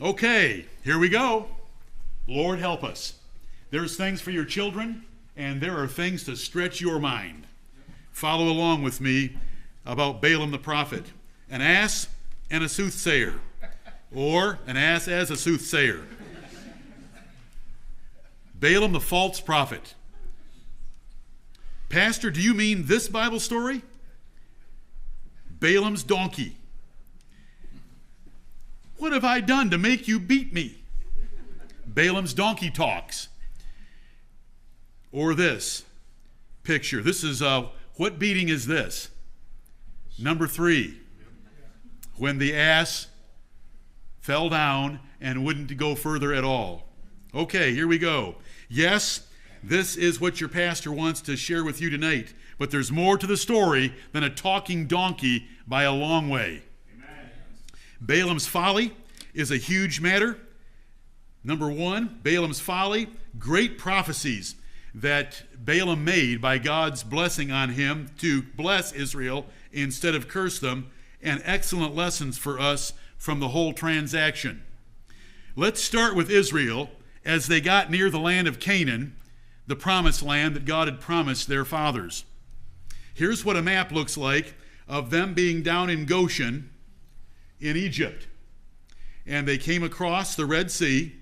Okay, here we go. Lord help us. There's things for your children, and there are things to stretch your mind. Follow along with me about Balaam the prophet, an ass and a soothsayer, or an ass as a soothsayer. Balaam the false prophet. Pastor, do you mean this Bible story? Balaam's donkey. What have I done to make you beat me? Balaam's donkey talks. Or this picture. This is, what beating is this? Number 3. When the ass fell down and wouldn't go further at all. Okay, here we go. Yes, this is what your pastor wants to share with you tonight, but there's more to the story than a talking donkey by a long way. Balaam's folly is a huge matter. Number 1, Balaam's folly, great prophecies that Balaam made by God's blessing on him to bless Israel instead of curse them, and excellent lessons for us from the whole transaction. Let's start with Israel as they got near the land of Canaan, the promised land that God had promised their fathers. Here's what a map looks like of them being down in Goshen in Egypt. And they came across the Red Sea,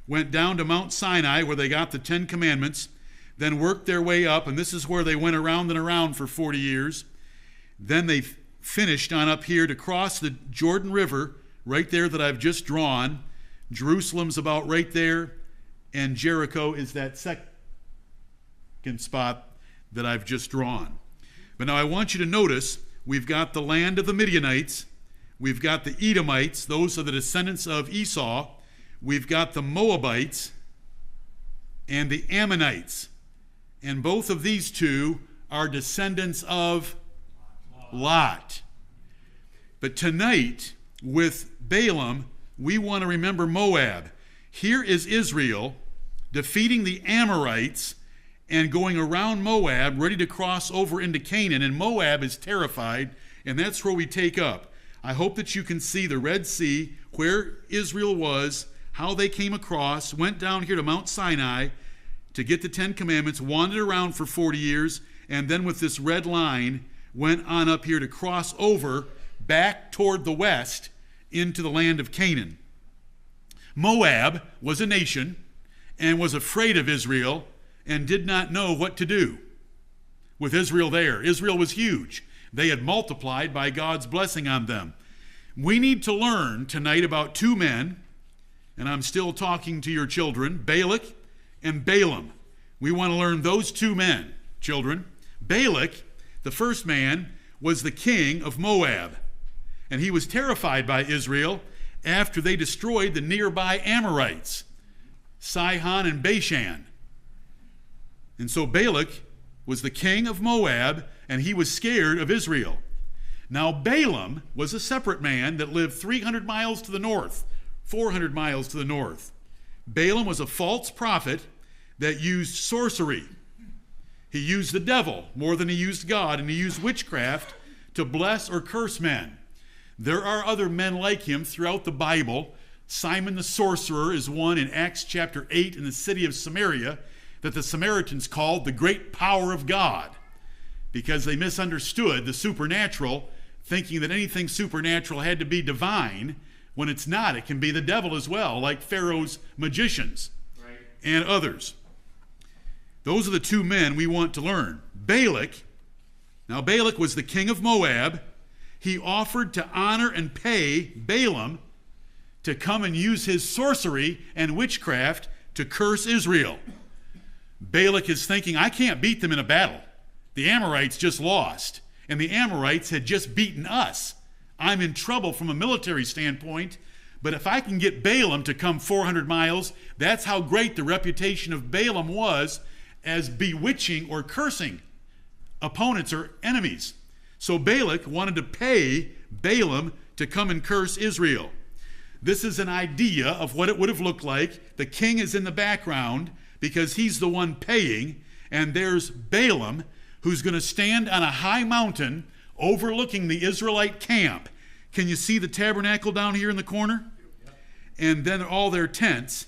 went down to Mount Sinai where they got the 10 Commandments, then worked their way up, and this is where they went around and around for 40 years. Then they finished on up here to cross the Jordan River, right there that I've just drawn. Jerusalem's about right there, and Jericho is that second spot that I've just drawn. But now I want you to notice we've got the land of the Midianites, we've got the Edomites, those are the descendants of Esau, we've got the Moabites, and the Ammonites. And both of these two are descendants of Lot. But tonight, with Balaam, we want to remember Moab. Here is Israel defeating the Amorites and going around Moab, ready to cross over into Canaan. And Moab is terrified, and that's where we take up. I hope that you can see the Red Sea, where Israel was, how they came across, went down here to Mount Sinai to get the 10 Commandments, wandered around for 40 years, and then with this red line, went on up here to cross over back toward the west into the land of Canaan. Moab was a nation and was afraid of Israel and did not know what to do with Israel there. Israel was huge. They had multiplied by God's blessing on them. We need to learn tonight about 2 men, and I'm still talking to your children, Balak and Balaam. We want to learn those 2 men, children. Balak, the first man, was the king of Moab, and he was terrified by Israel after they destroyed the nearby Amorites, Sihon and Bashan. And so Balak was the king of Moab, and he was scared of Israel. Now Balaam was a separate man that lived 300 miles to the north, 400 miles to the north. Balaam was a false prophet that used sorcery. He used the devil more than he used God, and he used witchcraft to bless or curse men. There are other men like him throughout the Bible. Simon the sorcerer is one in Acts chapter 8 in the city of Samaria that the Samaritans called the great power of God because they misunderstood the supernatural, thinking that anything supernatural had to be divine when it's not. It can be the devil as well, like Pharaoh's magicians and others. Those are the 2 men we want to learn. Balak, now Balak was the king of Moab. He offered to honor and pay Balaam to come and use his sorcery and witchcraft to curse Israel. Balak is thinking, I can't beat them in a battle. The Amorites just lost, and the Amorites had just beaten us. I'm in trouble from a military standpoint, but if I can get Balaam to come 400 miles, that's how great the reputation of Balaam was as bewitching or cursing opponents or enemies. So Balak wanted to pay Balaam to come and curse Israel. This is an idea of what it would have looked like. The king is in the background because he's the one paying, and there's Balaam who's going to stand on a high mountain overlooking the Israelite camp. Can you see the tabernacle down here in the corner? and then all their tents.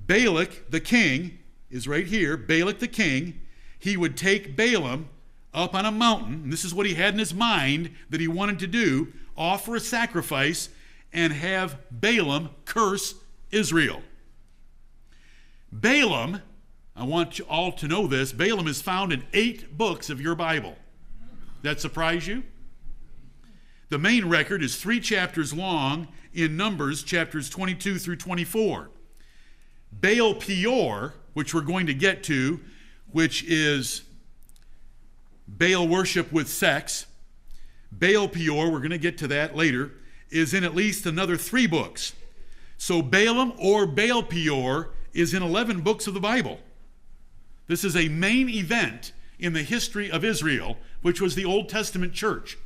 Balak the king is right here. Balak the king, he would take Balaam up on a mountain, and this is what he had in his mind that he wanted to do, offer a sacrifice and have Balaam curse Israel. Balaam, I want you all to know this, Balaam is found in 8 books of your Bible. That surprise you? The main record is 3 chapters long in Numbers, chapters 22 through 24. Baal Peor, which we're going to get to, which is Baal worship with sex. Baal Peor, we're going to get to that later, is in at least another 3 books. So Balaam or Baal Peor is in 11 books of the Bible. This is a main event in the history of Israel, which was the Old Testament church.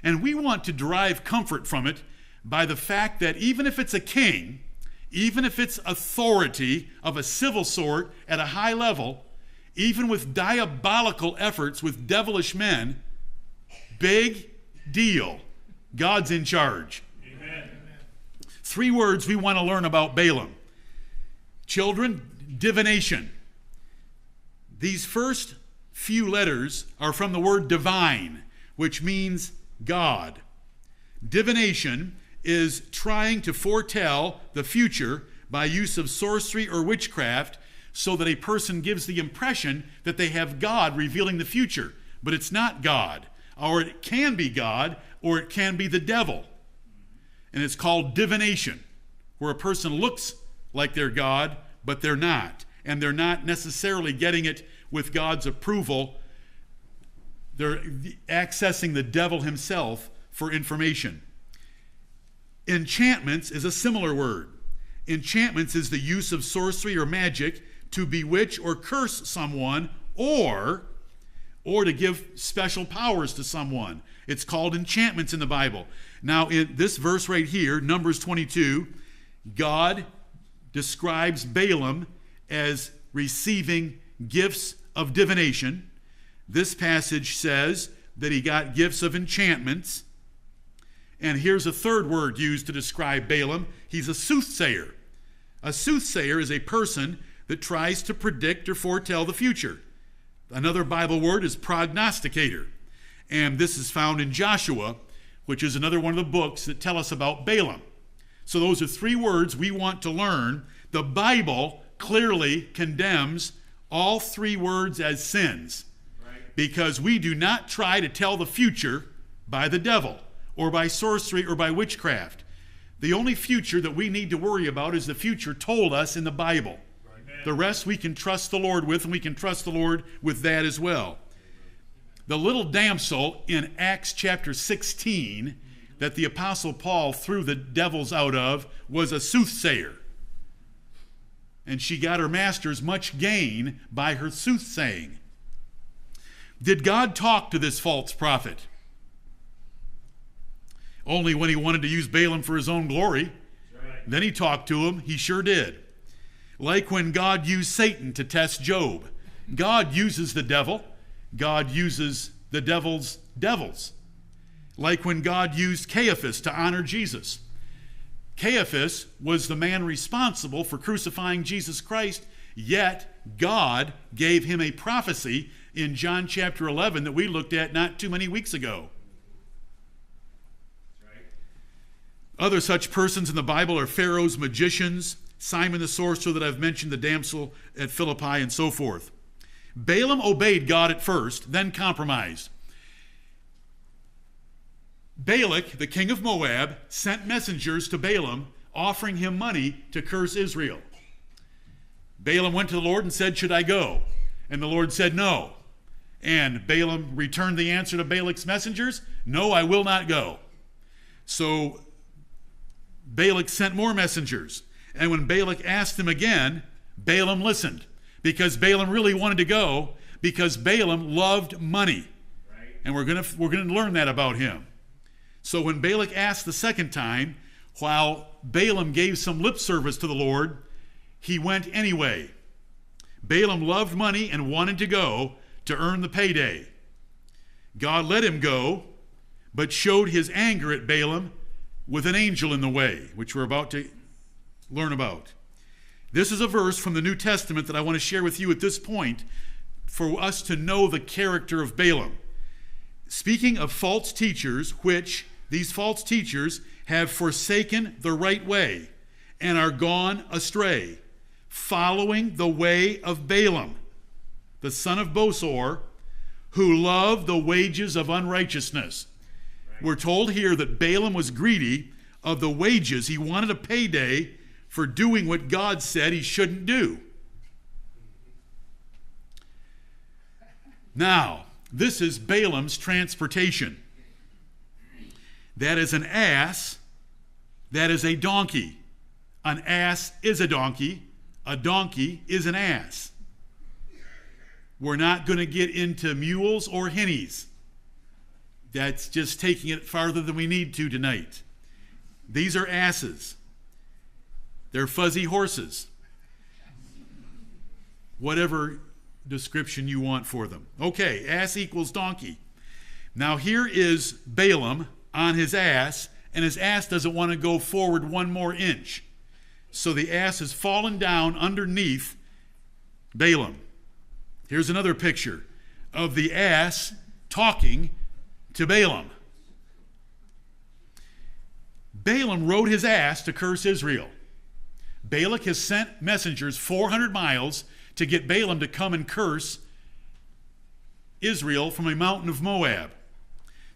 And we want to derive comfort from it by the fact that even if it's a king, even if it's authority of a civil sort at a high level, even with diabolical efforts with devilish men, big deal. God's in charge. Amen. 3 words we want to learn about Balaam. Children, divination. These first few letters are from the word divine, which means God. Divination is trying to foretell the future by use of sorcery or witchcraft so that a person gives the impression that they have God revealing the future. But it's not God. Or it can be God, or it can be the devil. And it's called divination, where a person looks like they're God, but they're not. And they're not necessarily getting it with God's approval. They're accessing the devil himself for information. Enchantments is a similar word. Enchantments is the use of sorcery or magic to bewitch or curse someone or to give special powers to someone. It's called enchantments in the Bible. Now, in this verse right here, Numbers 22, God describes Balaam as receiving gifts of divination. This passage says that he got gifts of enchantments. And here's a third word used to describe Balaam. He's a soothsayer. A soothsayer is a person that tries to predict or foretell the future. Another Bible word is prognosticator. And this is found in Joshua, which is another one of the books that tell us about Balaam. So those are 3 words we want to learn. The Bible clearly condemns all 3 words as sins, because we do not try to tell the future by the devil or by sorcery or by witchcraft. The only future that we need to worry about is the future told us in the Bible. The rest we can trust the Lord with, and we can trust the Lord with that as well. The little damsel in Acts chapter 16 that the Apostle Paul threw the devils out of was a soothsayer. And she got her masters much gain by her soothsaying. Did God talk to this false prophet? Only when he wanted to use Balaam for his own glory. Right. Then he talked to him. He sure did. Like when God used Satan to test Job. God uses the devil. God uses the devil's devils. Like when God used Caiaphas to honor Jesus. Caiaphas was the man responsible for crucifying Jesus Christ, yet God gave him a prophecy in John chapter 11 that we looked at not too many weeks ago. Other such persons in the Bible are Pharaoh's magicians, Simon the sorcerer that I've mentioned, the damsel at Philippi, and so forth. Balaam obeyed God at first, then compromised. Balak, the king of Moab, sent messengers to Balaam, offering him money to curse Israel. Balaam went to the Lord and said, "Should I go?" And the Lord said, "No." And Balaam returned the answer to Balak's messengers, "No, I will not go." So Balak sent more messengers. And when Balak asked him again, Balaam listened, because Balaam really wanted to go, because Balaam loved money. Right. And we're going to learn that about him. So when Balak asked the second time, while Balaam gave some lip service to the Lord, he went anyway. Balaam loved money and wanted to go to earn the payday. God let him go, but showed his anger at Balaam with an angel in the way, which we're about to learn about. This is a verse from the New Testament that I want to share with you at this point for us to know the character of Balaam. Speaking of false teachers, which these false teachers have forsaken the right way and are gone astray, following the way of Balaam, the son of Bosor, who loved the wages of unrighteousness. We're told here that Balaam was greedy of the wages. He wanted a payday for doing what God said he shouldn't do. Now, this is Balaam's transportation. That is an ass. That is a donkey. An ass is a donkey. A donkey is an ass. We're not going to get into mules or hinnies. That's just taking it farther than we need to tonight. These are asses. They're fuzzy horses. Whatever description you want for them. Okay, ass equals donkey. Now here is Balaam on his ass, and his ass doesn't want to go forward one more inch. So the ass has fallen down underneath Balaam. Here's another picture of the ass talking to Balaam. Balaam rode his ass to curse Israel. Balak has sent messengers 400 miles to get Balaam to come and curse Israel from a mountain of Moab.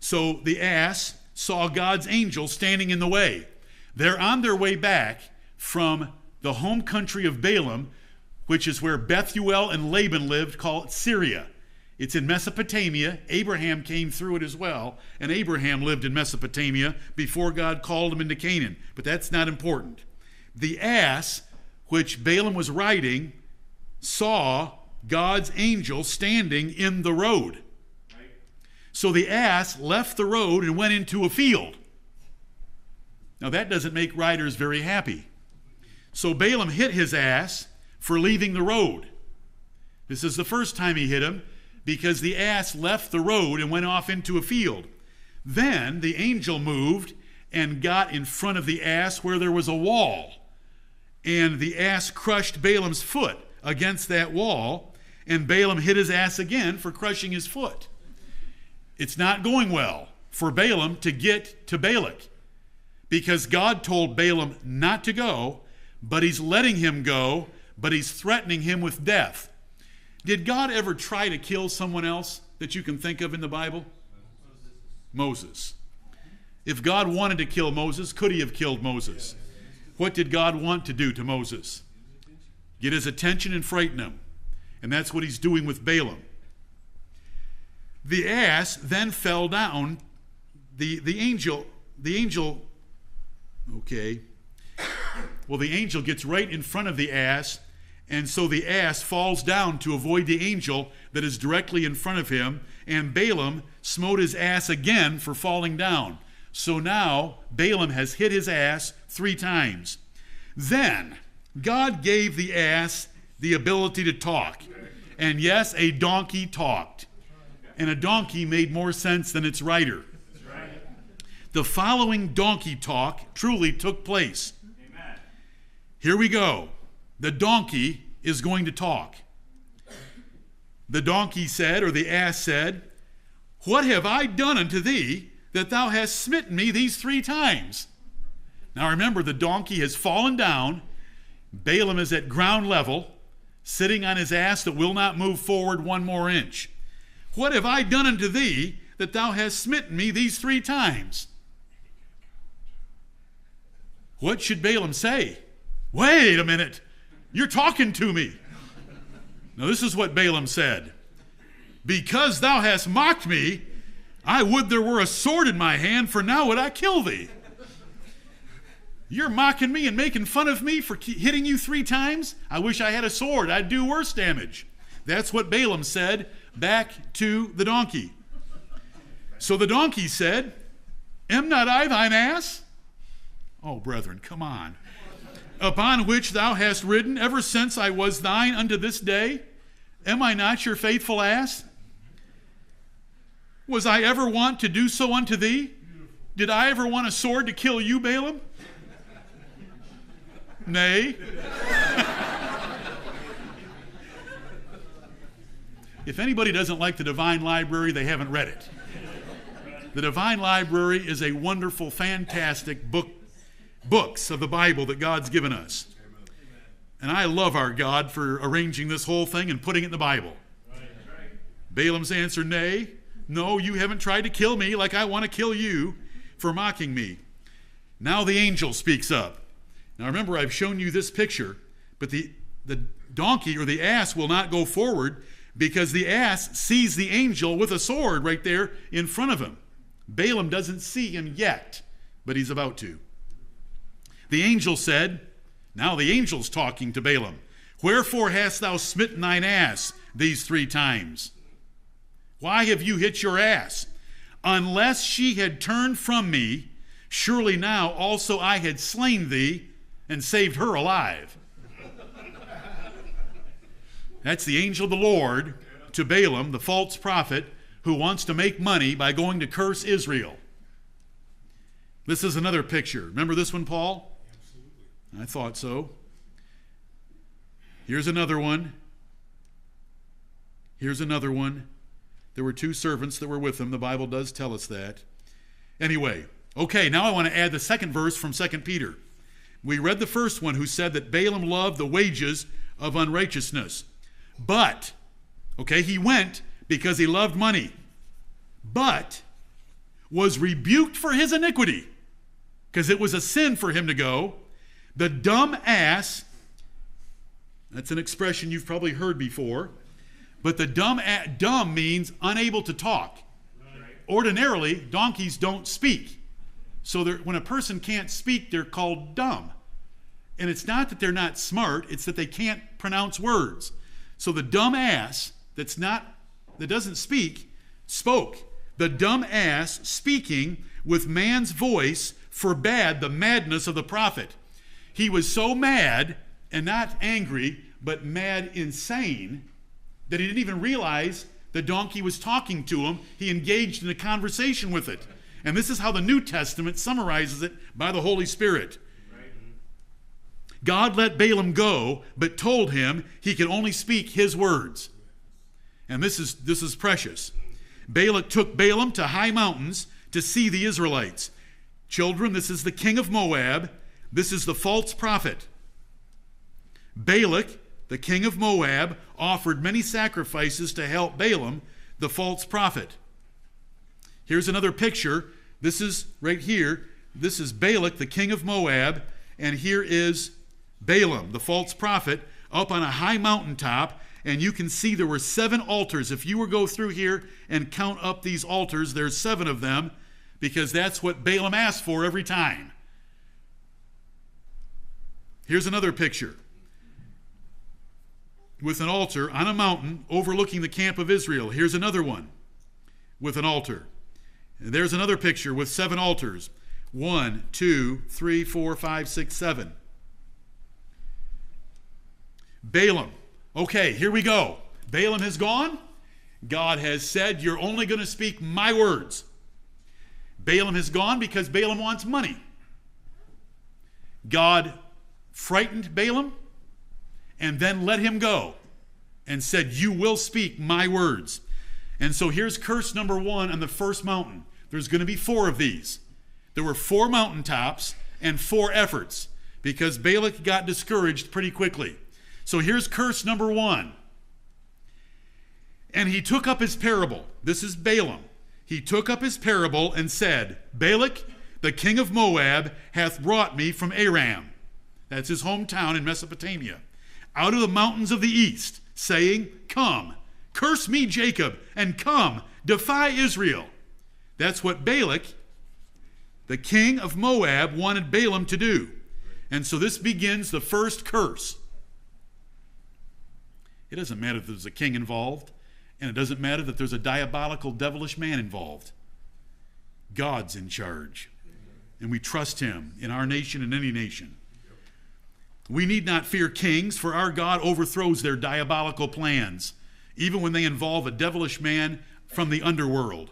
So the ass saw God's angel standing in the way. They're on their way back from the home country of Balaam, which is where Bethuel and Laban lived, called Syria. It's in Mesopotamia. Abraham came through it as well, and Abraham lived in Mesopotamia before God called him into Canaan. But that's not important. The ass, which Balaam was riding, saw God's angel standing in the road. So the ass left the road and went into a field. Now that doesn't make riders very happy. So Balaam hit his ass for leaving the road. This is the first time he hit him because the ass left the road and went off into a field. Then the angel moved and got in front of the ass where there was a wall. And the ass crushed Balaam's foot against that wall, and Balaam hit his ass again for crushing his foot. It's not going well for Balaam to get to Balak because God told Balaam not to go, but he's letting him go, but he's threatening him with death. Did God ever try to kill someone else that you can think of in the Bible? Moses. If God wanted to kill Moses, could he have killed Moses? What did God want to do to Moses? Get his attention and frighten him. And that's what he's doing with Balaam. The ass then fell down. The angel, okay. Well, the angel gets right in front of the ass, and so the ass falls down to avoid the angel that is directly in front of him, and Balaam smote his ass again for falling down. So now Balaam has hit his ass 3 times. Then God gave the ass the ability to talk. And yes, a donkey talked. And a donkey made more sense than its rider. The following donkey talk truly took place. Here we go. The donkey is going to talk. The donkey said, or the ass said, "What have I done unto thee that thou hast smitten me these 3 times?" Now remember, the donkey has fallen down. Balaam is at ground level, sitting on his ass that will not move forward 1 more inch. "What have I done unto thee that thou hast smitten me these 3 times?" What should Balaam say? Wait a minute, you're talking to me. Now this is what Balaam said. "Because thou hast mocked me, I would there were a sword in my hand, for now would I kill thee." You're mocking me and making fun of me for hitting you 3 times? I wish I had a sword. I'd do worse damage. That's what Balaam said back to the donkey. So the donkey said, "Am not I thine ass?" Oh, brethren, come on. "Upon which thou hast ridden ever since I was thine unto this day? Am I not your faithful ass? Was I ever wont to do so unto thee? Did I ever want a sword to kill you, Balaam?" Nay. If anybody doesn't like the Divine Library, they haven't read it. The Divine Library is a wonderful, fantastic books of the Bible that God's given us. And I love our God for arranging this whole thing and putting it in the Bible. Balaam's answer, nay. No, you haven't tried to kill me like I want to kill you for mocking me. Now the angel speaks up. Now remember, I've shown you this picture, but the donkey or the ass will not go forward because the ass sees the angel with a sword right there in front of him. Balaam doesn't see him yet, but he's about to. The angel said, now the angel's talking to Balaam, wherefore hast thou smitten thine ass these 3 times? Why have you hit your ass? Unless she had turned from me, surely now also I had slain thee and saved her alive. That's the angel of the Lord to Balaam, the false prophet, who wants to make money by going to curse Israel. This is another picture. Remember this one, Paul? Absolutely. I thought so. Here's another one. Here's another one. There were 2 servants that were with him. The Bible does tell us that. Anyway, okay, now I want to add the second verse from 2 Peter. We read the first one, who said that Balaam loved the wages of unrighteousness. But, okay, he went because he loved money, but was rebuked for his iniquity, because it was a sin for him to go. The dumb ass, that's an expression you've probably heard before, but the dumb means unable to talk. Right. Ordinarily, donkeys don't speak. So when a person can't speak, they're called dumb. And it's not that they're not smart, it's that they can't pronounce words. So the dumb ass that doesn't speak, spoke. The dumb ass, speaking with man's voice, forbade the madness of the prophet. He was so mad, and not angry, but mad, insane, that he didn't even realize the donkey was talking to him. He engaged in a conversation with it. And this is how the New Testament summarizes it by the Holy Spirit. God let Balaam go, but told him he could only speak his words. And this is precious. Balak took Balaam to high mountains to see the Israelites. Children, this is the king of Moab. This is the false prophet. Balak, the king of Moab, offered many sacrifices to help Balaam, the false prophet. Here's another picture. This is right here. This is Balak, the king of Moab, and here is Balaam, the false prophet, up on a high mountaintop, and you can see there were 7 altars. If you were to go through here and count up these altars, there's 7 of them, because that's what Balaam asked for every time. Here's another picture with an altar on a mountain overlooking the camp of Israel. Here's another one with an altar. And there's another picture with 7 altars. 1, 2, 3, 4, 5, 6, 7. Balaam. Okay, here we go. Balaam has gone. God has said, you're only going to speak my words. Balaam has gone because Balaam wants money. God frightened Balaam and then let him go and said, you will speak my words. And so here's curse number 1 on the first mountain. There's going to be 4 of these. There were 4 mountaintops and 4 efforts because Balak got discouraged pretty quickly. So here's curse number 1. And he took up his parable. This is Balaam. He took up his parable and said, Balak, the king of Moab, hath brought me from Aram. That's his hometown in Mesopotamia. Out of the mountains of the east, saying, come, curse me Jacob, and come, defy Israel. That's what Balak, the king of Moab, wanted Balaam to do. And so this begins the first curse. It doesn't matter if there's a king involved, and it doesn't matter that there's a diabolical, devilish man involved. God's in charge, and we trust him in our nation and any nation. We need not fear kings, for our God overthrows their diabolical plans, even when they involve a devilish man from the underworld.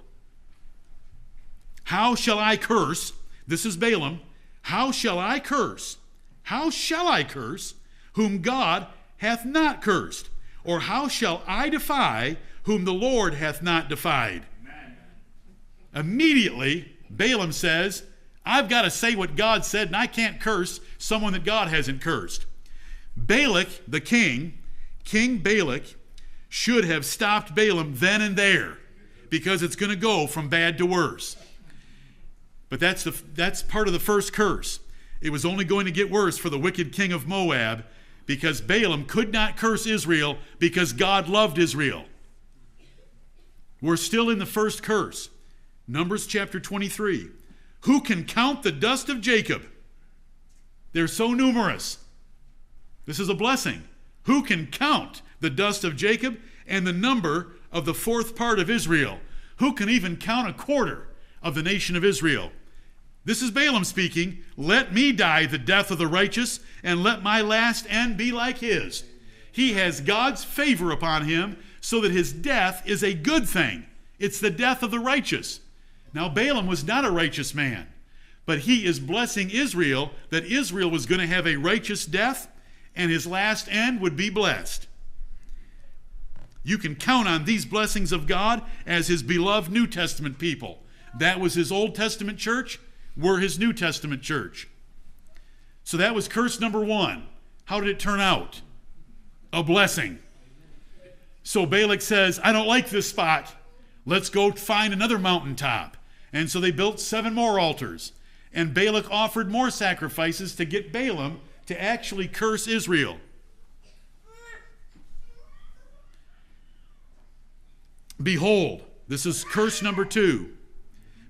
How shall I curse? This is Balaam. How shall I curse? how shall I curse whom God hath not cursed? Or how shall I defy whom the Lord hath not defied? Amen. Immediately, Balaam says, I've got to say what God said, and I can't curse someone that God hasn't cursed. Balak, the king, King Balak, should have stopped Balaam then and there, because it's going to go from bad to worse. But that's part of the first curse. It was only going to get worse for the wicked king of Moab, because Balaam could not curse Israel because God loved Israel. We're still in the first curse. Numbers chapter 23. Who can count the dust of Jacob? They're so numerous. This is a blessing. Who can count the dust of Jacob and the number of the fourth part of Israel? Who can even count a quarter of the nation of Israel? This is Balaam speaking. Let me die the death of the righteous, and let my last end be like his. He has God's favor upon him, so that his death is a good thing. It's the death of the righteous. Now, Balaam was not a righteous man, but he is blessing Israel, that Israel was going to have a righteous death, and his last end would be blessed. You can count on these blessings of God as his beloved New Testament people. That was his Old Testament church. We're his New Testament church. So that was curse number one. How did it turn out? A blessing. So Balak says, I don't like this spot. Let's go find another mountaintop. And so they built 7 more altars. And Balak offered more sacrifices to get Balaam to actually curse Israel. Behold, this is curse number 2.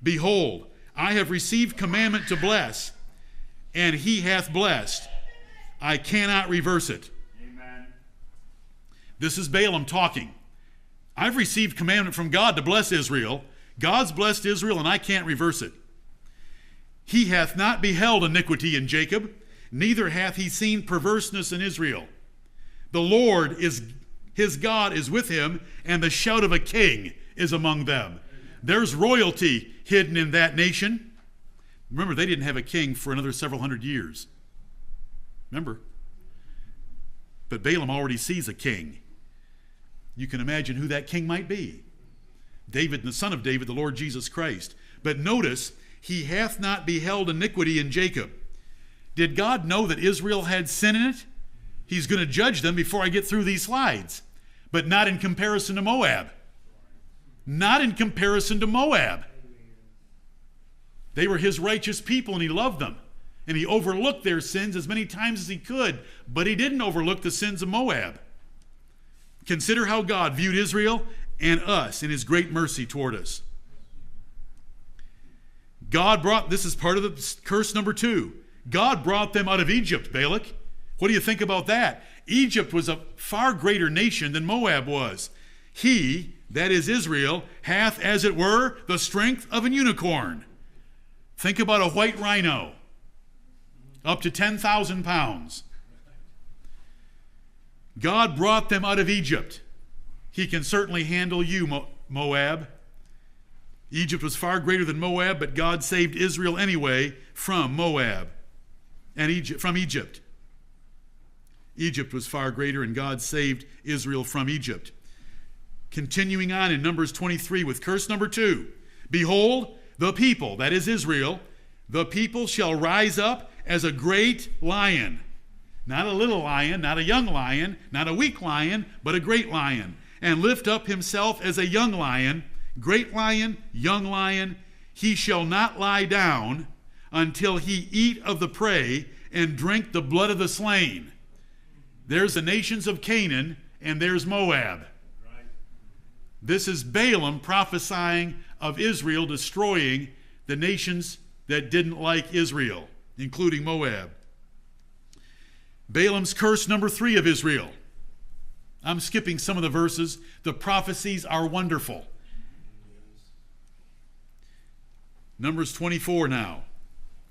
Behold, I have received commandment to bless, and he hath blessed. I cannot reverse it. Amen. This is Balaam talking. I've received commandment from God to bless Israel. God's blessed Israel, and I can't reverse it. He hath not beheld iniquity in Jacob, neither hath he seen perverseness in Israel. The Lord is his God is with him, and the shout of a king is among them. There's royalty hidden in that nation. Remember, they didn't have a king for another several hundred years. Remember? But Balaam already sees a king. You can imagine who that king might be. David, the son of David, the Lord Jesus Christ. But notice, he hath not beheld iniquity in Jacob. Did God know that Israel had sin in it? He's going to judge them before I get through these slides. But not in comparison to Moab. Not in comparison to Moab. They were his righteous people, and he loved them. And he overlooked their sins as many times as he could, but he didn't overlook the sins of Moab. Consider how God viewed Israel and us in his great mercy toward us. This is part of the curse number 2. God brought them out of Egypt, Balak. What do you think about that? Egypt was a far greater nation than Moab was. He, that is Israel, hath, as it were, the strength of an unicorn. Think about a white rhino, up to 10,000 pounds. God brought them out of Egypt. He can certainly handle you, Moab. Egypt was far greater than Moab, but God saved Israel anyway from Moab and from Egypt. Egypt was far greater, and God saved Israel from Egypt. Continuing on in Numbers 23 with curse number 2. Behold, the people, that is Israel, the people shall rise up as a great lion. Not a little lion, not a young lion, not a weak lion, but a great lion. And lift up himself as a young lion, great lion, young lion. He shall not lie down until he eat of the prey and drink the blood of the slain. There's the nations of Canaan, and there's Moab. Right. This is Balaam prophesying of Israel destroying the nations that didn't like Israel, including Moab. Balaam's curse number 3 of Israel. I'm skipping some of the verses. The prophecies are wonderful. Numbers 24 now.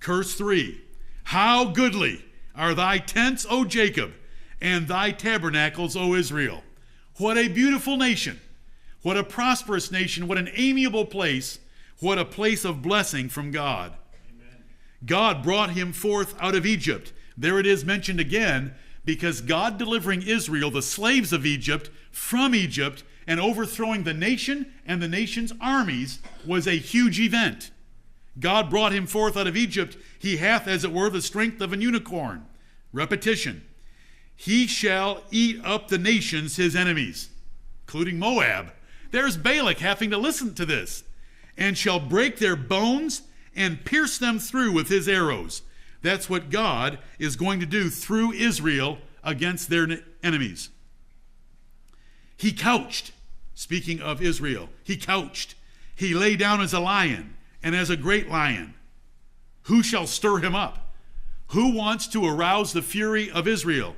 Curse 3. How goodly are thy tents, O Jacob, and thy tabernacles, O Israel. What a beautiful nation. What a prosperous nation. What an amiable place. What a place of blessing from God. Amen. God brought him forth out of Egypt. There it is mentioned again, because God delivering Israel, the slaves of Egypt, from Egypt and overthrowing the nation and the nation's armies was a huge event. God brought him forth out of Egypt. He hath, as it were, the strength of an unicorn. Repetition. He shall eat up the nations, his enemies, including Moab. There's Balak having to listen to this. And shall break their bones and pierce them through with his arrows. That's what God is going to do through Israel against their enemies. He couched, speaking of Israel, he couched. He lay down as a lion and as a great lion. Who shall stir him up? Who wants to arouse the fury of Israel?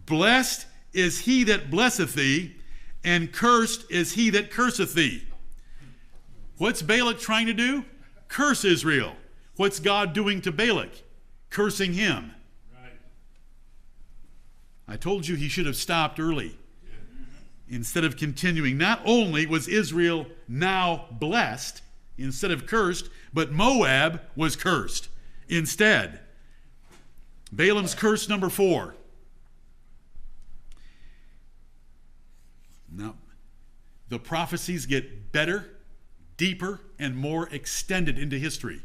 Blessed is he that blesseth thee, and cursed is he that curseth thee. What's Balak trying to do? Curse Israel. What's God doing to Balak? Cursing him. Right. I told you he should have stopped early instead of continuing. Not only was Israel now blessed instead of cursed, but Moab was cursed instead. Balaam's curse number 4. Now, the prophecies get better, deeper, and more extended into history.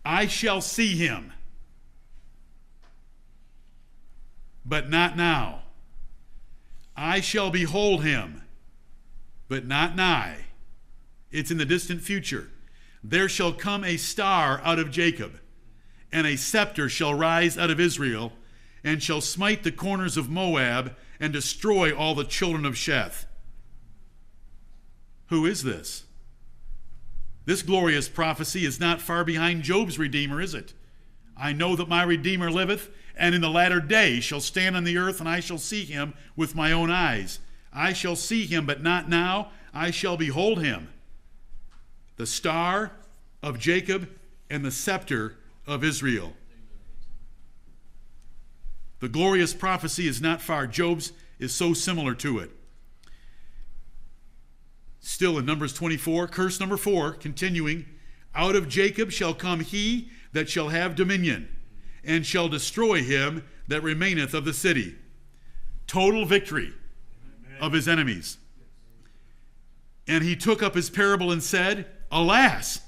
I shall see him, but not now. I shall behold him, but not nigh. It's in the distant future. There shall come a star out of Jacob, and a scepter shall rise out of Israel, and shall smite the corners of Moab, and destroy all the children of Sheth. Who is this? This glorious prophecy is not far behind Job's Redeemer, is it? I know that my Redeemer liveth, and in the latter day shall stand on the earth, and I shall see him with my own eyes. I shall see him, but not now. I shall behold him. The star of Jacob and the scepter of Israel. The glorious prophecy is not far. Job's is so similar to it. Still in Numbers 24, curse number 4, continuing. Out of Jacob shall come he that shall have dominion, and shall destroy him that remaineth of the city. Total victory of his enemies. And he took up his parable and said, Alas,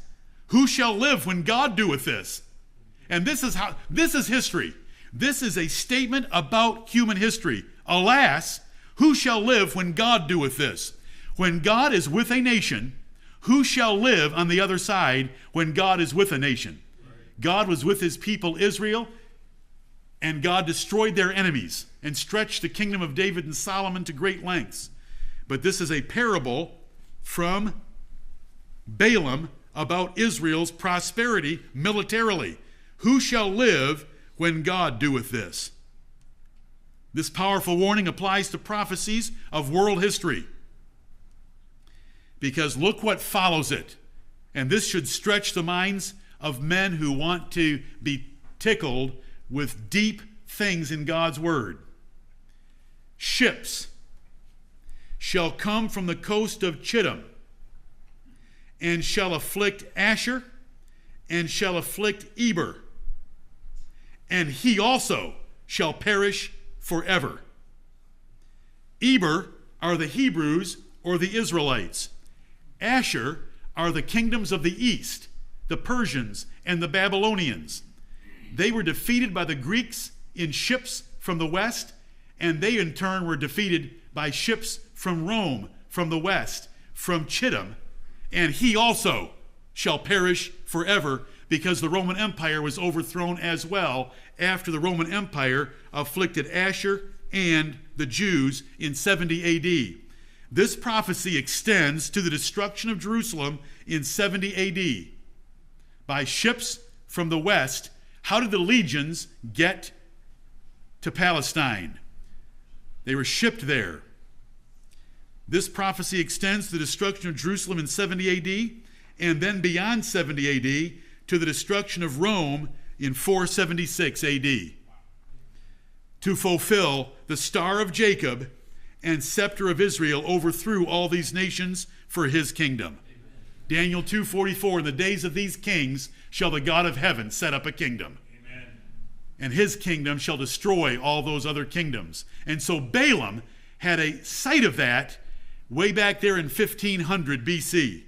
who shall live when God doeth this? And this is history. This is a statement about human history. Alas, who shall live when God doeth this? When God is with a nation, who shall live on the other side when God is with a nation? God was with his people Israel, and God destroyed their enemies and stretched the kingdom of David and Solomon to great lengths. But this is a parable from Balaam about Israel's prosperity militarily. Who shall live when God doeth this? This powerful warning applies to prophecies of world history. Because look what follows it. And this should stretch the minds of men who want to be tickled with deep things in God's word. Ships shall come from the coast of Chittim, and shall afflict Asher, and shall afflict Eber, and he also shall perish forever. Eber are the Hebrews or the Israelites. Asher are the kingdoms of the east, the Persians and the Babylonians. They were defeated by the Greeks in ships from the west, and they in turn were defeated by ships from Rome, from the west, from Chittim, and he also shall perish forever, because the Roman Empire was overthrown as well after the Roman Empire afflicted Asher and the Jews in 70 AD. This prophecy extends to the destruction of Jerusalem in 70 AD by ships from the west. How did the legions get to Palestine? They were shipped there. This prophecy extends to the destruction of Jerusalem in 70 AD, and then beyond 70 AD to the destruction of Rome in 476 AD. To fulfill the Star of Jacob and scepter of Israel overthrew all these nations for his kingdom. Amen. Daniel 2:44, in the days of these kings shall the God of heaven set up a kingdom. Amen. and his kingdom shall destroy all those other kingdoms. And so Balaam had a sight of that way back there in 1500 BC.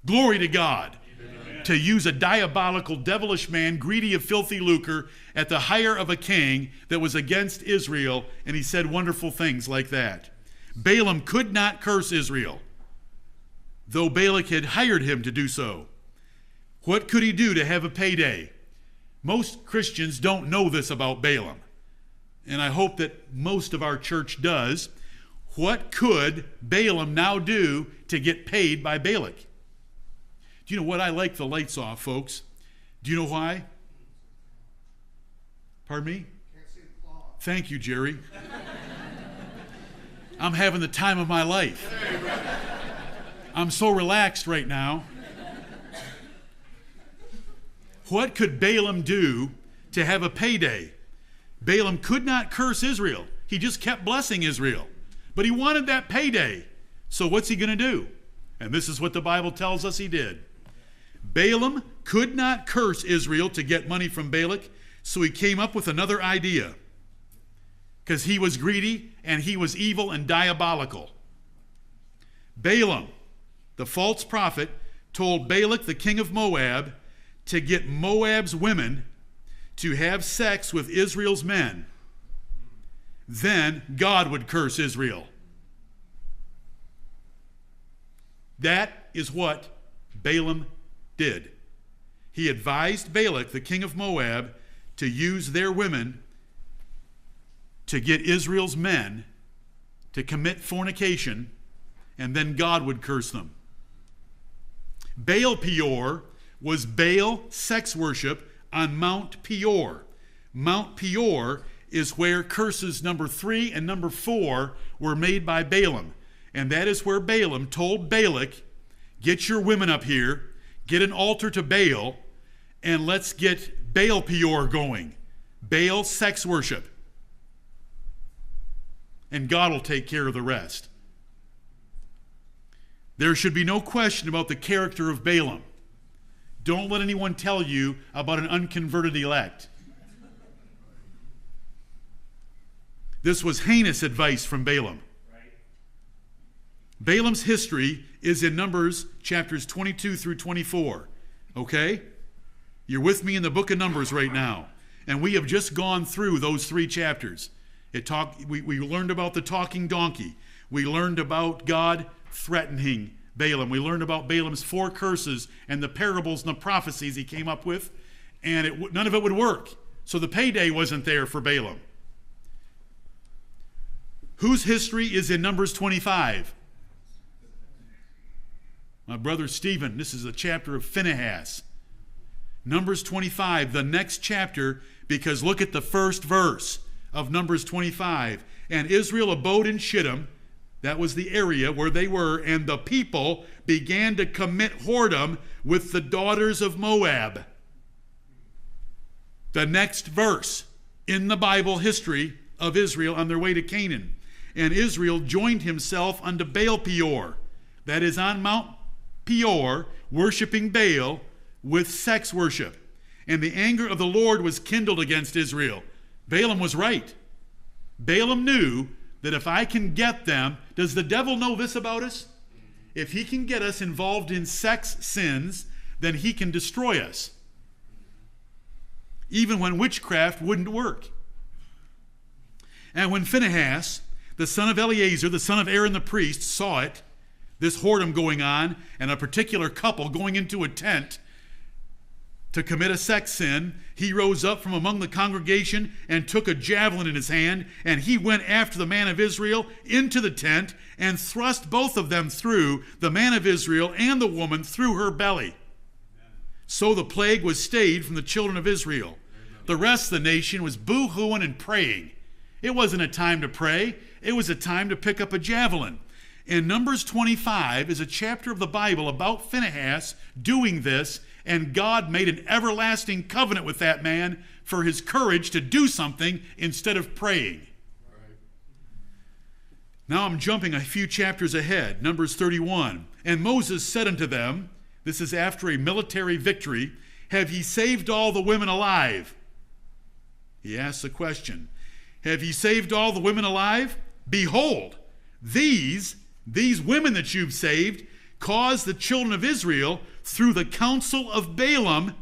Glory to God. Amen. To use a diabolical, devilish man, greedy of filthy lucre, at the hire of a king that was against Israel, and he said wonderful things like that. Balaam could not curse Israel, though Balak had hired him to do so. What could he do to have a payday? Most Christians don't know this about Balaam, and I hope that most of our church does. What could Balaam now do to get paid by Balak? Do you know what? I like the lights off, folks. Do you know why? Pardon me? Can't see the cloth. Thank you, Jerry. I'm having the time of my life. I'm so relaxed right now. What could Balaam do to have a payday? Balaam could not curse Israel. He just kept blessing Israel. But he wanted that payday. So what's he going to do? And this is what the Bible tells us he did. Balaam could not curse Israel to get money from Balak, so he came up with another idea. Because he was greedy and he was evil and diabolical. Balaam, the false prophet, told Balak, the king of Moab, to get Moab's women to have sex with Israel's men. Then God would curse Israel. That is what Balaam did. He advised Balak, the king of Moab, to use their women to get Israel's men to commit fornication, and then God would curse them. Baal Peor was Baal sex worship on Mount Peor. Mount Peor is where curses number 3 and number 4 were made by Balaam. And that is where Balaam told Balak, get your women up here, get an altar to Baal, and let's get Baal Peor going. Baal sex worship. And God will take care of the rest. There should be no question about the character of Balaam. Don't let anyone tell you about an unconverted elect. This was heinous advice from Balaam. Balaam's history is in Numbers chapters 22 through 24. Okay? You're with me in the book of Numbers right now. And we have just gone through those 3 chapters. We learned about the talking donkey. We learned about God threatening Balaam. We learned about Balaam's 4 curses and the parables and the prophecies he came up with. And none of it would work. So the payday wasn't there for Balaam. Whose history is in Numbers 25? My brother Stephen, this is a chapter of Phinehas. Numbers 25, the next chapter, because look at the first verse of Numbers 25. And Israel abode in Shittim, that was the area where they were, and the people began to commit whoredom with the daughters of Moab. The next verse in the Bible history of Israel on their way to Canaan. And Israel joined himself unto Baal Peor, that is on Mount Peor, worshiping Baal with sex worship. And the anger of the Lord was kindled against Israel. Balaam was right. Balaam knew that if I can get them, does the devil know this about us? If he can get us involved in sex sins, then he can destroy us. Even when witchcraft wouldn't work. And when Phinehas, the son of Eleazar, the son of Aaron the priest, saw it, this whoredom going on, and a particular couple going into a tent to commit a sex sin, he rose up from among the congregation and took a javelin in his hand, and he went after the man of Israel into the tent and thrust both of them through, the man of Israel and the woman through her belly. Amen. So the plague was stayed from the children of Israel. Amen. The rest of the nation was boo-hooing and praying. It wasn't a time to pray. It was a time to pick up a javelin. And Numbers 25 is a chapter of the Bible about Phinehas doing this, and God made an everlasting covenant with that man for his courage to do something instead of praying. Right. Now I'm jumping a few chapters ahead, Numbers 31. And Moses said unto them, this is after a military victory, have ye saved all the women alive? He asks a question. Have ye saved all the women alive? Behold, these women that you've saved caused the children of Israel through the counsel of Balaam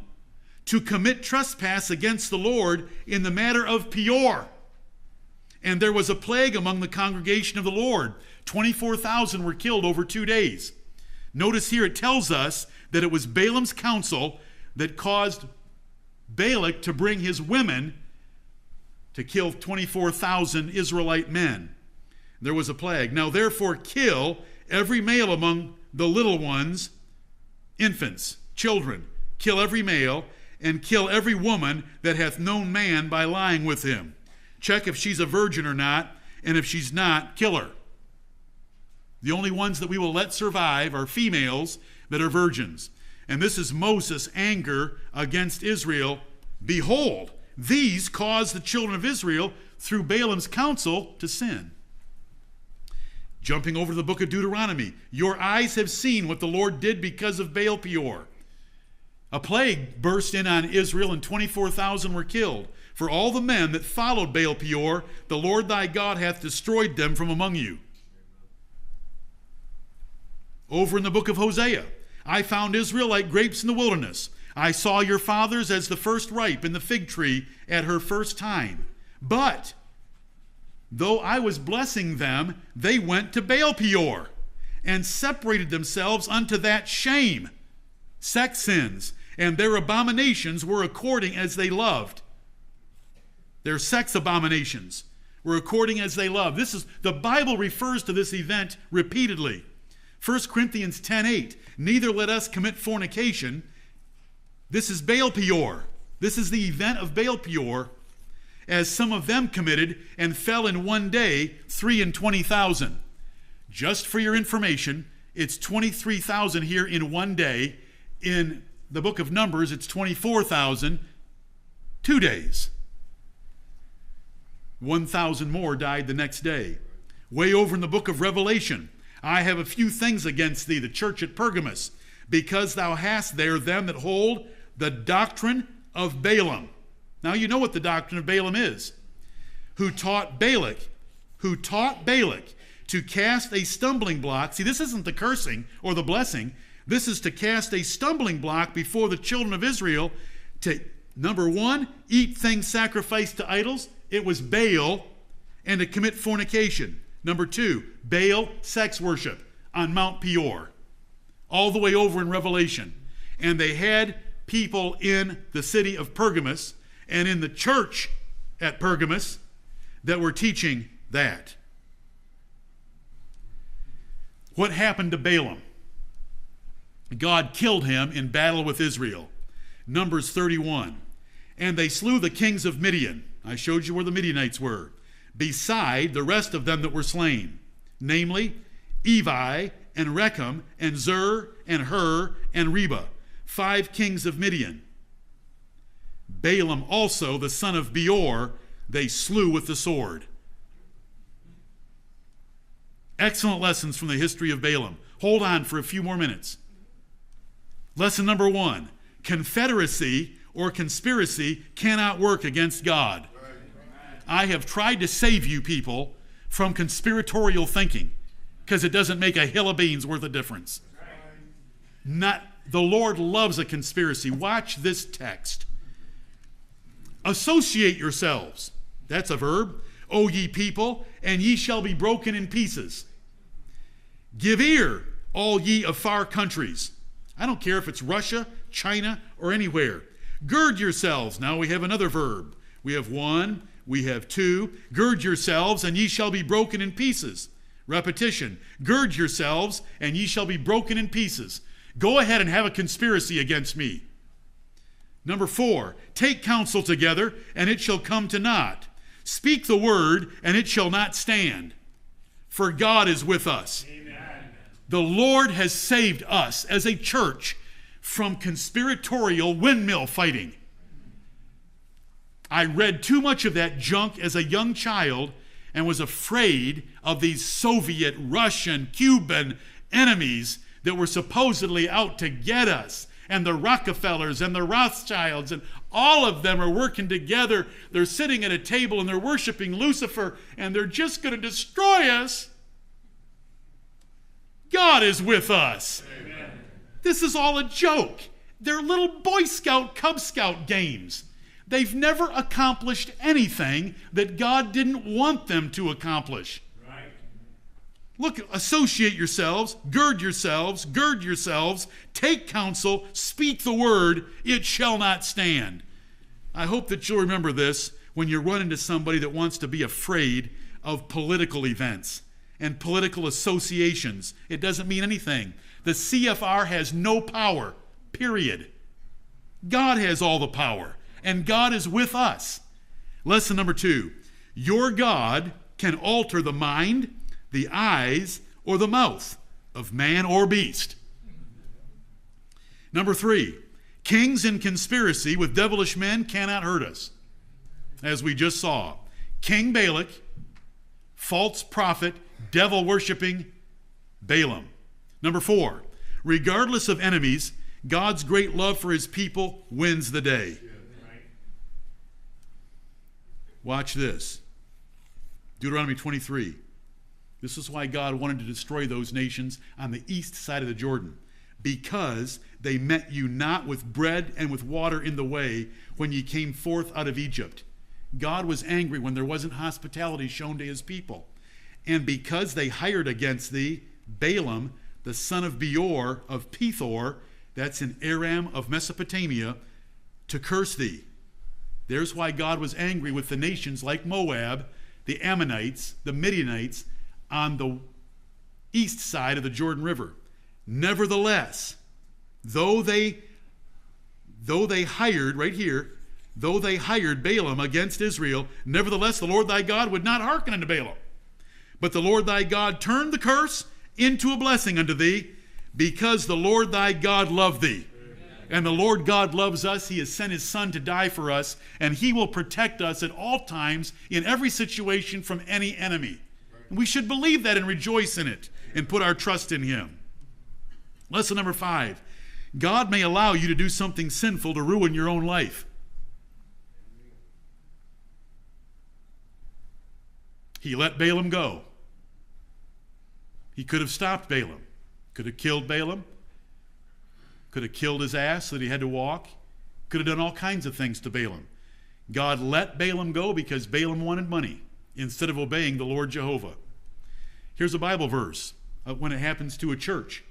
to commit trespass against the Lord in the matter of Peor. And there was a plague among the congregation of the Lord. 24,000 were killed over 2 days. Notice here it tells us that it was Balaam's counsel that caused Balak to bring his women to kill 24,000 Israelite men. There was a plague. Now therefore kill every male among the little ones, infants, children. Kill every male, and kill every woman that hath known man by lying with him. Check if she's a virgin or not, and if she's not, kill her. The only ones that we will let survive are females that are virgins. And this is Moses' anger against Israel. Behold, these caused the children of Israel through Balaam's counsel to sin. Jumping over to the book of Deuteronomy. Your eyes have seen what the Lord did because of Baal Peor. A plague burst in on Israel, and 24,000 were killed. For all the men that followed Baal Peor, the Lord thy God hath destroyed them from among you. Over in the book of Hosea. I found Israel like grapes in the wilderness. I saw your fathers as the first ripe in the fig tree at her first time. But though I was blessing them, they went to Baal Peor and separated themselves unto that shame, sex sins, and their abominations were according as they loved. Their sex abominations were according as they loved. The Bible refers to this event repeatedly. 1 Corinthians 10:8, neither let us commit fornication. This is Baal Peor. This is the event of Baal Peor, as some of them committed and fell in one day, 23,000. Just for your information, it's 23,000 here in one day. In the book of Numbers, it's 24,000, 2 days. 1,000 more died the next day. Way over in the book of Revelation, I have a few things against thee, the church at Pergamos, because thou hast there them that hold the doctrine of Balaam. Now you know what the doctrine of Balaam is. Who taught Balak to cast a stumbling block. See, this isn't the cursing or the blessing. This is to cast a stumbling block before the children of Israel to, number one, eat things sacrificed to idols. It was Baal, and to commit fornication. Number two, Baal sex worship on Mount Peor, all the way over in Revelation. And they had people in the city of Pergamos and in the church at Pergamos that were teaching that. What happened to Balaam? God killed him in battle with Israel. Numbers 31. And they slew the kings of Midian. I showed you where the Midianites were. Beside the rest of them that were slain, namely Evi and Rechem and Zur and Hur and Reba, 5 kings of Midian. Balaam also, the son of Beor, they slew with the sword. Excellent lessons from the history of Balaam. Hold on for a few more minutes. Lesson number 1, confederacy or conspiracy cannot work against God. I have tried to save you people from conspiratorial thinking because it doesn't make a hill of beans worth of difference. The Lord loves a conspiracy. Watch this text. Associate yourselves. That's a verb. O ye people, and ye shall be broken in pieces. Give ear, all ye of far countries. I don't care if it's Russia, China, or anywhere. Gird yourselves. Now we have another verb. We have 1, we have 2. Gird yourselves, and ye shall be broken in pieces. Repetition. Gird yourselves, and ye shall be broken in pieces. Go ahead and have a conspiracy against me. Number 4, take counsel together, and it shall come to naught. Speak the word, and it shall not stand. For God is with us. Amen. The Lord has saved us as a church from conspiratorial windmill fighting. I read too much of that junk as a young child and was afraid of these Soviet, Russian, Cuban enemies that were supposedly out to get us and the Rockefellers and the Rothschilds, and all of them are working together. They're sitting at a table and they're worshiping Lucifer, and they're just going to destroy us. God is with us. Amen. This is all a joke. They're little Boy Scout, Cub Scout games. They've never accomplished anything that God didn't want them to accomplish. Right. Look, associate yourselves, gird yourselves, take counsel, speak the word, it shall not stand. I hope that you'll remember this when you run into somebody that wants to be afraid of political events and political associations. It doesn't mean anything. The CFR has no power, period. God has all the power. And God is with us. Lesson number 2. Your God can alter the mind, the eyes, or the mouth of man or beast. Number 3. Kings in conspiracy with devilish men cannot hurt us. As we just saw. King Balak, false prophet, devil-worshiping Balaam. Number 4. Regardless of enemies, God's great love for his people wins the day. Watch this. Deuteronomy 23. This is why God wanted to destroy those nations on the east side of the Jordan. Because they met you not with bread and with water in the way when ye came forth out of Egypt. God was angry when there wasn't hospitality shown to his people. And because they hired against thee Balaam, the son of Beor of Pethor, that's in Aram of Mesopotamia, to curse thee. There's why God was angry with the nations like Moab, the Ammonites, the Midianites, on the east side of the Jordan River. Nevertheless, though they hired, right here, though they hired Balaam against Israel, nevertheless the Lord thy God would not hearken unto Balaam. But the Lord thy God turned the curse into a blessing unto thee, because the Lord thy God loved thee. And the Lord God loves us. He has sent his Son to die for us, and he will protect us at all times in every situation from any enemy. And we should believe that and rejoice in it and put our trust in him. Lesson number 5. God may allow you to do something sinful to ruin your own life. He let Balaam go. He could have stopped Balaam. Could have killed Balaam. Could have killed his ass so that he had to walk. Could have done all kinds of things to Balaam. God let Balaam go because Balaam wanted money instead of obeying the Lord Jehovah. Here's a Bible verse when it happens to a church.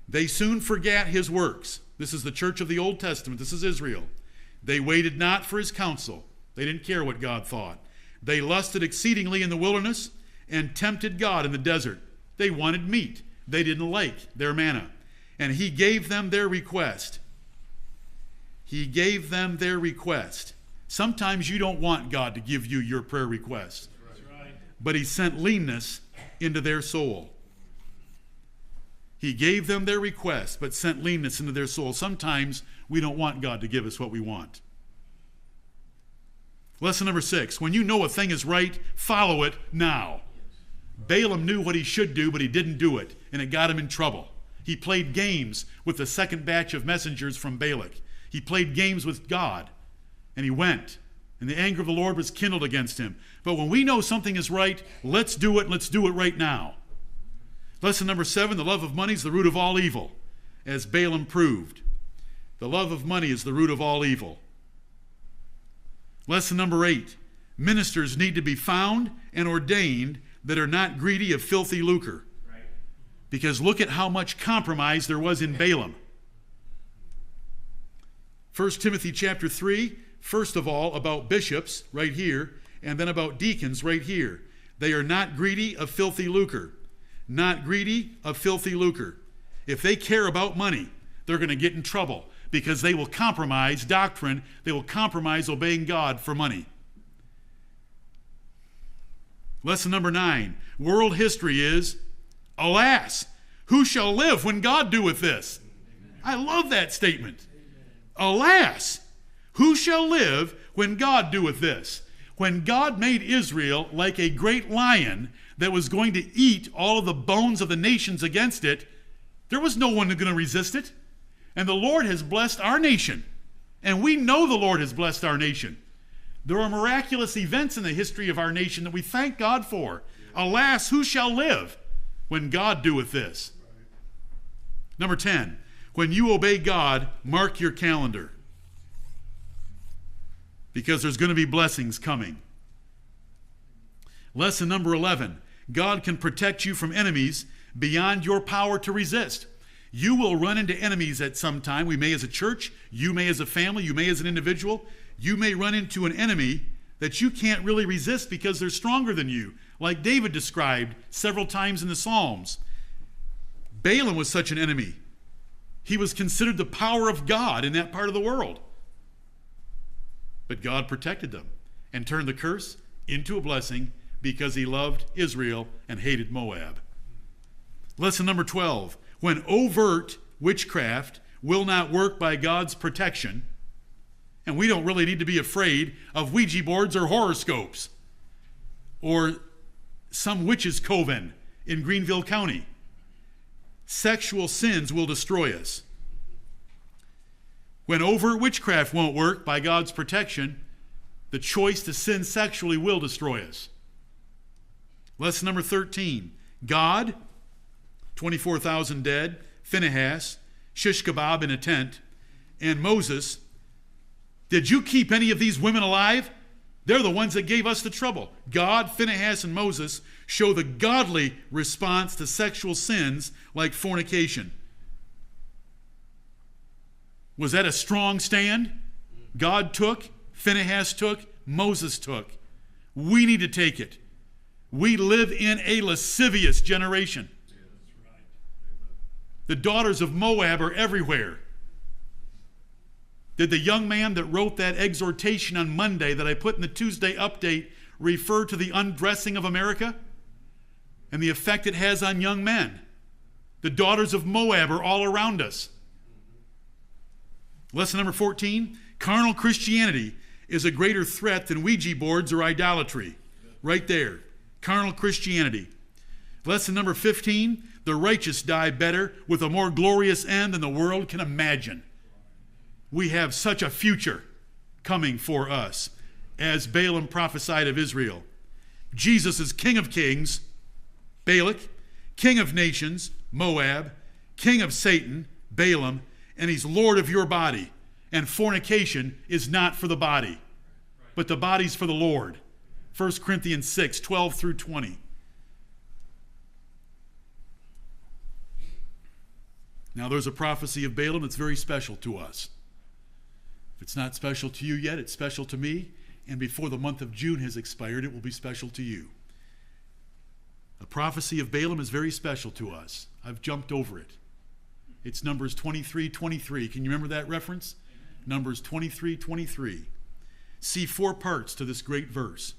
They soon forgat his works. This is the church of the Old Testament. This is Israel. They waited not for his counsel. They didn't care what God thought. They lusted exceedingly in the wilderness and tempted God in the desert. They wanted meat. They didn't like their manna. And he gave them their request. He gave them their request. Sometimes you don't want God to give you your prayer request. Right. But he sent leanness into their soul. He gave them their request, but sent leanness into their soul. Sometimes we don't want God to give us what we want. Lesson number 6. When you know a thing is right, follow it now. Balaam knew what he should do, but he didn't do it, and it got him in trouble. He played games with the second batch of messengers from Balak. He played games with God, and he went. And the anger of the Lord was kindled against him. But when we know something is right, let's do it. Let's do it right now. Lesson number 7, the love of money is the root of all evil, as Balaam proved. The love of money is the root of all evil. Lesson number 8, ministers need to be found and ordained that are not greedy of filthy lucre. Because look at how much compromise there was in Balaam. 1 Timothy chapter 3, first of all, about bishops right here, and then about deacons right here. They are not greedy of filthy lucre. Not greedy of filthy lucre. If they care about money, they're going to get in trouble because they will compromise doctrine. They will compromise obeying God for money. Lesson number 9. World history is, alas, who shall live when God doeth this? I love that statement. Alas, who shall live when God doeth this? When God made Israel like a great lion that was going to eat all of the bones of the nations against it, there was no one going to resist it. And the Lord has blessed our nation. And we know the Lord has blessed our nation. There are miraculous events in the history of our nation that we thank God for. Alas, who shall live when God doeth this? Number 10, when you obey God, mark your calendar. Because there's going to be blessings coming. Lesson number 11, God can protect you from enemies beyond your power to resist. You will run into enemies at some time. We may as a church, you may as a family, you may as an individual. You may run into an enemy that you can't really resist because they're stronger than you, like David described several times in the Psalms. Balaam was such an enemy. He was considered the power of God in that part of the world. But God protected them and turned the curse into a blessing because he loved Israel and hated Moab. Lesson number 12, when overt witchcraft will not work by God's protection, and we don't really need to be afraid of Ouija boards or horoscopes or some witch's coven in Greenville County. Sexual sins will destroy us. When overt witchcraft won't work by God's protection, the choice to sin sexually will destroy us. Lesson number 13, God, 24,000 dead, Phinehas, shish kebab in a tent, and Moses. Did you keep any of these women alive? They're the ones that gave us the trouble. God, Phinehas, and Moses show the godly response to sexual sins like fornication. Was that a strong stand? God took, Phinehas took, Moses took. We need to take it. We live in a lascivious generation. The daughters of Moab are everywhere. Did the young man that wrote that exhortation on Monday that I put in the Tuesday update refer to the undressing of America and the effect it has on young men? The daughters of Moab are all around us. Lesson number 14, carnal Christianity is a greater threat than Ouija boards or idolatry. Right there, carnal Christianity. Lesson number 15, the righteous die better with a more glorious end than the world can imagine. We have such a future coming for us, as Balaam prophesied of Israel. Jesus is King of kings, Balak, King of nations, Moab, King of Satan, Balaam, and he's Lord of your body. And fornication is not for the body, but the body's for the Lord. 1 Corinthians 6, 12 through 20. Now there's a prophecy of Balaam that's very special to us. If it's not special to you yet, it's special to me. And before the month of June has expired, it will be special to you. The prophecy of Balaam is very special to us. I've jumped over it. It's Numbers 23:23. Can you remember that reference? Numbers 23:23. See 4 parts to this great verse.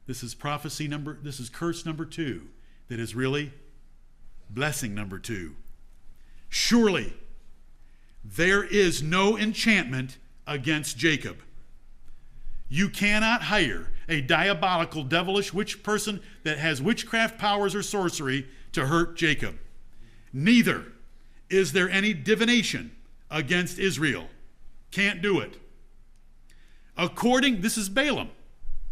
This is curse number 2. That is really blessing number 2. Surely there is no enchantment against Jacob. You cannot hire a diabolical, devilish witch person that has witchcraft powers or sorcery to hurt Jacob. Neither is there any divination against Israel. Can't do it. This is Balaam.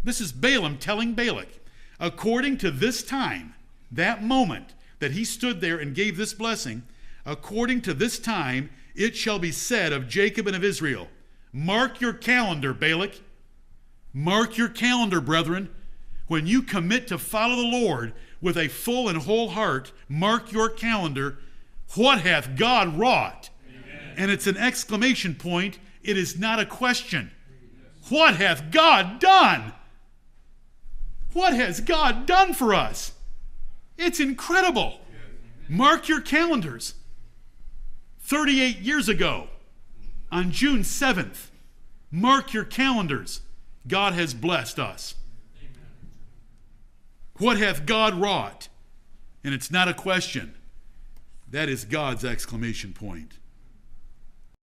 This is Balaam telling Balak, according to this time, that moment that he stood there and gave this blessing, according to this time, it shall be said of Jacob and of Israel. Mark your calendar, Balak. Mark your calendar, brethren. When you commit to follow the Lord with a full and whole heart, mark your calendar. What hath God wrought? Amen. And it's an exclamation point. It is not a question. What hath God done? What has God done for us? It's incredible. Mark your calendars. 38 years ago, on June 7th, mark your calendars. God has blessed us. What hath God wrought? And it's not a question. That is God's exclamation point.